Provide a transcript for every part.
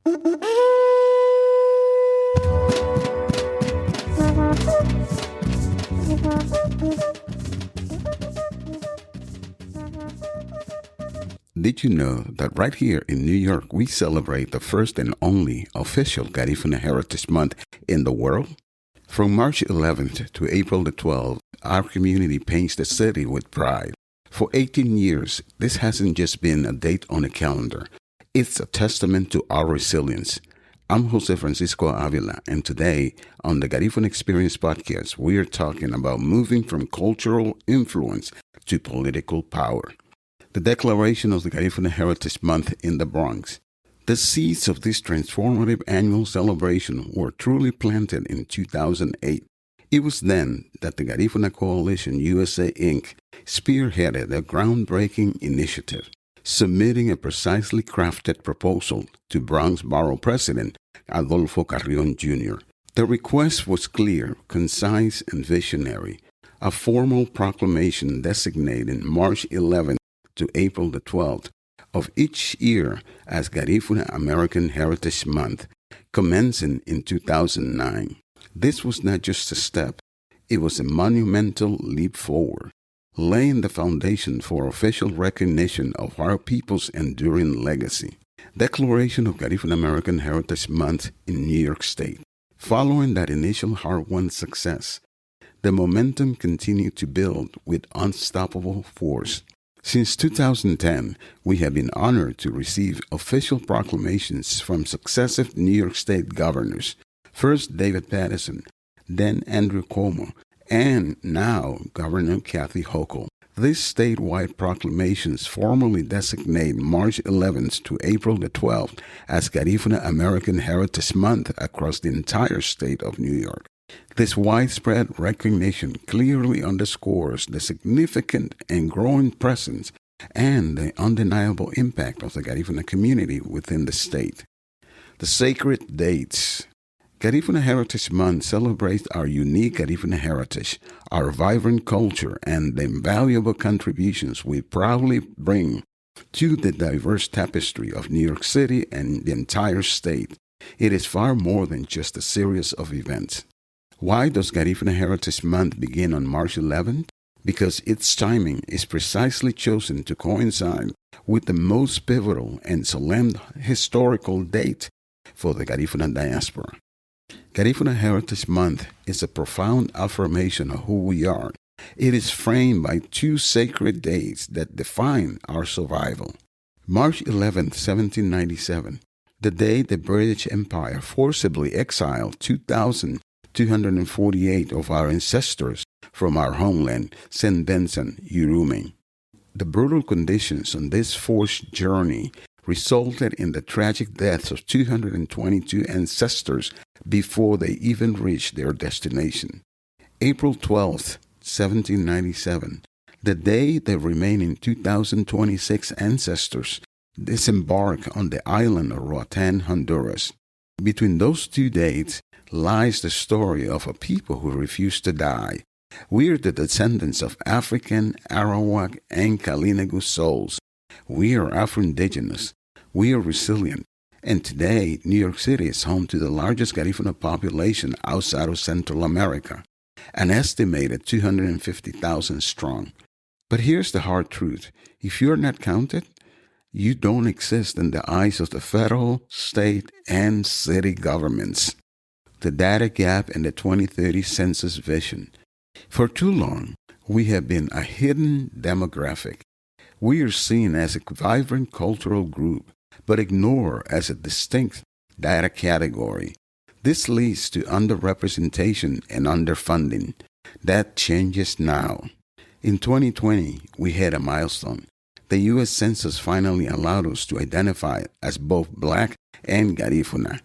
Did you know that right here in New York, we celebrate the first and only official Garifuna Heritage Month in the world? From March 11th to April the 12th, our community paints the city with pride. For 18 years, this hasn't just been a date on a calendar. It's a testament to our resilience. I'm José Francisco Ávila, and today on the Garifuna Experience podcast, we are talking about moving from cultural influence to political power. The declaration of the Garifuna Heritage Month in the Bronx. The seeds of this transformative annual celebration were truly planted in 2008. It was then that the Garifuna Coalition USA Inc. spearheaded a groundbreaking initiative, submitting a precisely crafted proposal to Bronx Borough President Adolfo Carrion Jr. The request was clear, concise, and visionary. A formal proclamation designating March 11th to April the 12th of each year as Garifuna American Heritage Month, commencing in 2009. This was not just a step, it was a monumental leap forward, laying the foundation for official recognition of our people's enduring legacy. Declaration of Garifuna American Heritage Month in New York State. Following that initial hard-won success, the momentum continued to build with unstoppable force. Since 2010, we have been honored to receive official proclamations from successive New York State governors, first David Paterson, then Andrew Cuomo, and now Governor Kathy Hochul. These statewide proclamations formally designate March 11th to April the 12th as Garifuna American Heritage Month across the entire state of New York. This widespread recognition clearly underscores the significant and growing presence and the undeniable impact of the Garifuna community within the state. The sacred dates. Garifuna Heritage Month celebrates our unique Garifuna heritage, our vibrant culture, and the invaluable contributions we proudly bring to the diverse tapestry of New York City and the entire state. It is far more than just a series of events. Why does Garifuna Heritage Month begin on March 11th? Because its timing is precisely chosen to coincide with the most pivotal and solemn historical date for the Garifuna diaspora. Garifuna Heritage Month is a profound affirmation of who we are. It is framed by two sacred dates that define our survival. March 11th, 1797, the day the British Empire forcibly exiled 2,248 of our ancestors from our homeland, St. Vincent, Urume. The brutal conditions on this forced journey resulted in the tragic deaths of 222 ancestors before they even reached their destination. April 12th, 1797, the day the remaining 2,026 ancestors disembarked on the island of Roatan, Honduras. Between those two dates lies the story of a people who refused to die. We are the descendants of African, Arawak, and Kalinagu souls. We are Afro-Indigenous. We are resilient. And today, New York City is home to the largest Garifuna population outside of Central America, an estimated 250,000 strong. But here's the hard truth. If you're not counted, you don't exist in the eyes of the federal, state, and city governments. The data gap and the 2030 census vision. For too long, we have been a hidden demographic. We are seen as a vibrant cultural group, but ignored as a distinct data category. This leads to underrepresentation and underfunding. That changes now. In 2020, we had a milestone. The U.S. Census finally allowed us to identify as both Black and Garifuna.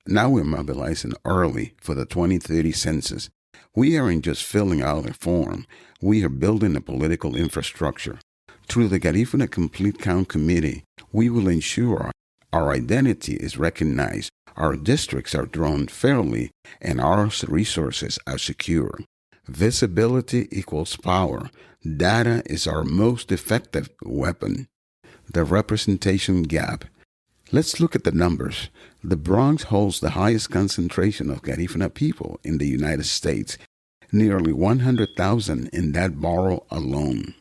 Now we're mobilizing early for the 2030 census. We aren't just filling out a form. We are building a political infrastructure. Through the Garifuna Complete Count Committee, we will ensure our identity is recognized, our districts are drawn fairly, and our resources are secure. Visibility equals power. Data is our most effective weapon. The representation gap. Let's look at the numbers. The Bronx holds the highest concentration of Garifuna people in the United States, nearly 100,000 in that borough alone.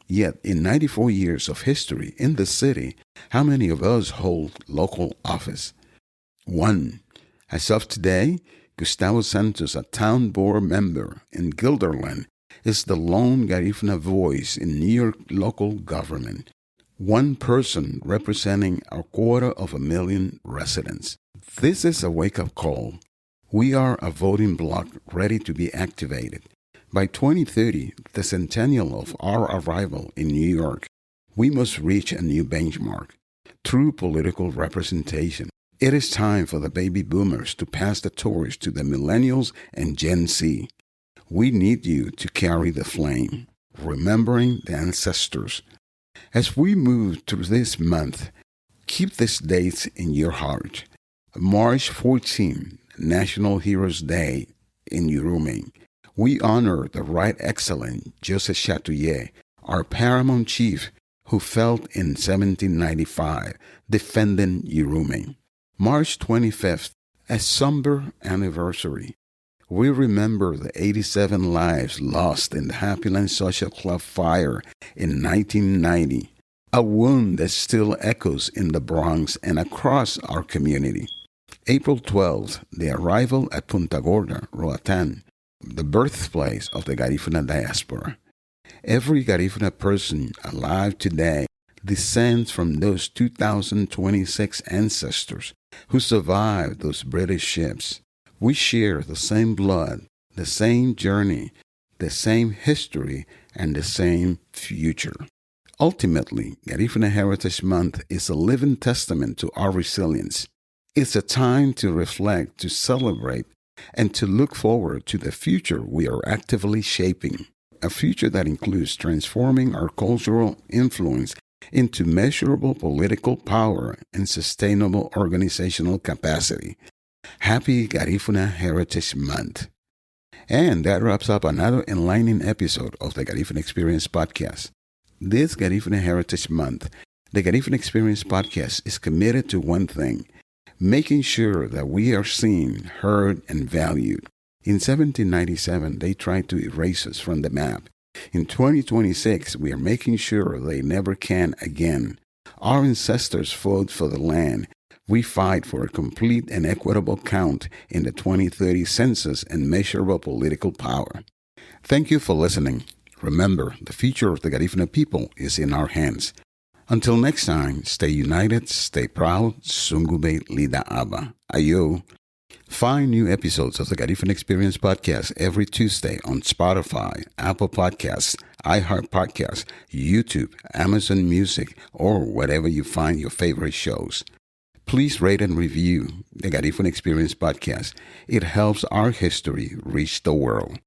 Yet, in 94 years of history in the city, how many of us hold local office? 1. As of today, Gustavo Census, a town board member in Guilderland, is the lone Garifuna voice in New York local government. One person representing 250,000 residents. This is a wake-up call. We are a voting bloc ready to be activated. By 2030, the centennial of our arrival in New York, we must reach a new benchmark. True political representation. It is time for the baby boomers to pass the torch to the millennials and Gen Z. We need you to carry the flame, remembering the ancestors. As we move through this month, keep these dates in your heart. March 14, National Heroes Day in Urume. We honor the Right Excellent José Chatouillet, our paramount chief who fell in 1795, defending Urume. March 25th, a somber anniversary. We remember the 87 lives lost in the Happy Land Social Club fire in 1990, a wound that still echoes in the Bronx and across our community. April 12th, the arrival at Punta Gorda, Roatán, the birthplace of the Garifuna diaspora. Every Garifuna person alive today descends from those 2,026 ancestors who survived those British ships. We share the same blood, the same journey, the same history, and the same future. Ultimately, Garifuna Heritage Month is a living testament to our resilience. It's a time to reflect, to celebrate, and to look forward to the future we are actively shaping. A future that includes transforming our cultural influence into measurable political power and sustainable organizational capacity. Happy Garifuna Heritage Month. And that wraps up another enlightening episode of the Garifuna Experience podcast. This Garifuna Heritage Month, the Garifuna Experience podcast is committed to one thing, making sure that we are seen, heard, and valued. In 1797, they tried to erase us from the map. In 2026, we are making sure they never can again. Our ancestors fought for the land. We fight for a complete and equitable count in the 2030 census and measurable political power. Thank you for listening. Remember, the future of the Garifuna people is in our hands. Until next time, stay united, stay proud, Sungube Lida Aba. Ayo. Find new episodes of the Garifuna Experience podcast every Tuesday on Spotify, Apple Podcasts, iHeart Podcasts, YouTube, Amazon Music, or wherever you find your favorite shows. Please rate and review the Garifuna Experience podcast. It helps our history reach the world.